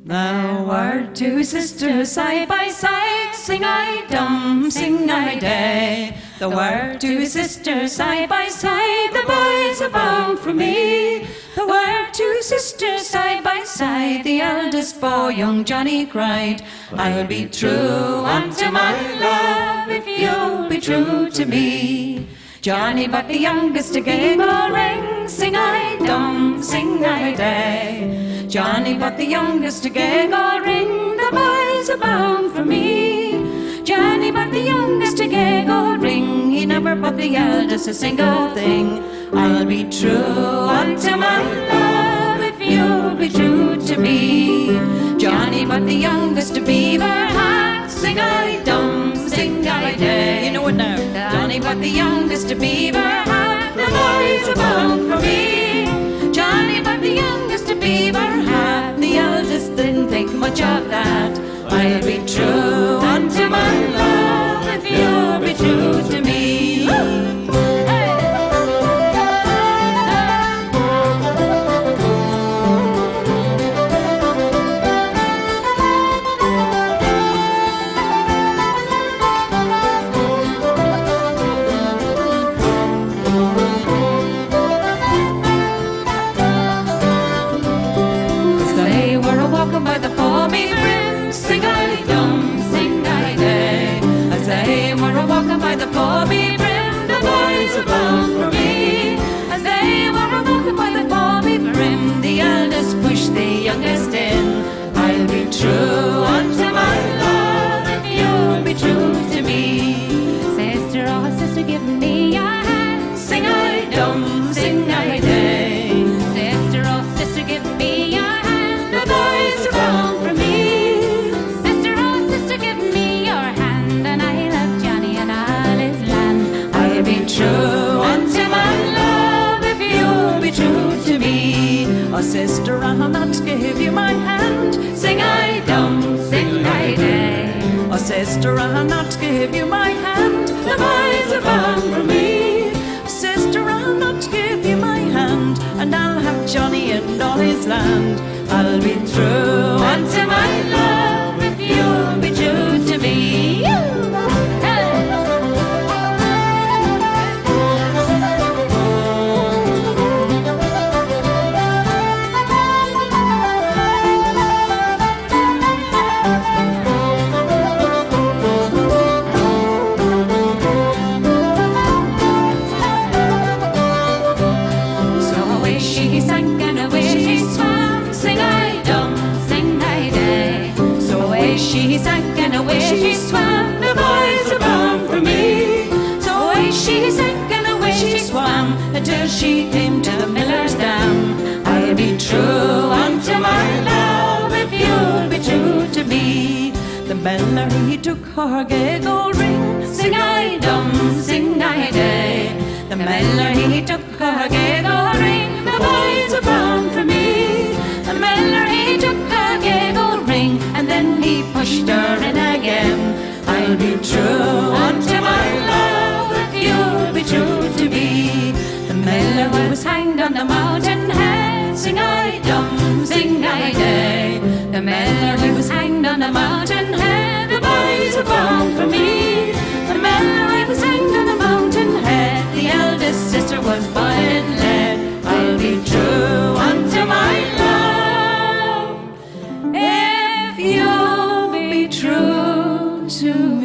Now our two sisters side by side, sing I dum, sing I day. Though our two sisters side by side, the boys are bound for me. Though our two sisters side by side, the eldest boy, young Johnny, cried, I'll be true unto my love if you'll be true to me. Johnny but the youngest a gable ring, sing I dum, sing I day. Johnny but the youngest a giggle ring, the boys are bound for me. Johnny but the youngest a giggle ring, he never put the eldest a single thing. I'll be true unto my love if you'll be true to me. Johnny but the youngest a beaver hat, sing I dum, sing I day. You know it now. Johnny but the youngest a beaver hat, the boys are bound for me. Johnny but the youngest a beaver hat, the eldest didn't think much of that. I'll be true unto my love if you'll be true to me. By the foamy brim, sing I dum, sing I day. As they were a-walking by the foamy brim, the boys were bound for me. As they were a-walking by the foamy brim, the eldest pushed the youngest in. I'll be true unto my love if you'll be true to me. Sister, oh sister, give me your hand, sing I dum, sing I day. Sister, oh sister, give me your hand, the boys are bound for me. Sister, oh sister, give me your hand, and I love Johnny and all his land. I'll be true unto my love if you'll be true to me. Oh sister, I'll not give you my hand, sing I dum, sing I day. Oh sister, I'll not give you my hand, the boys are bound for me. Sister, I'll not give you my hand, and I'll have Johnny and all his land. I'll be true unto my love if you'll be true to me. So away she sank and away she swam, sing I dum, sing I day. So away she sank and away she swam, the boys are bound for me. So away she sank and away she swam, until she came to the miller's dam. I'll be true unto my love if you'll be true to me. The miller he took her gay gold ring, sing I dum, sing I day. The miller he took her gay gold ring, the boys are bound for me. The miller he took her gay gold ring, and then he pushed her in again. I'll be true unto my love if you'll be true to me. The miller was hanged on the mountain head, sing I dum, sing I day. The miller was hanged on the mountain head, the boys are bound for me. The miller was hanged on the mountain head, the eldest sister was boiled in lead. I'll be true unto my love if you'll be true to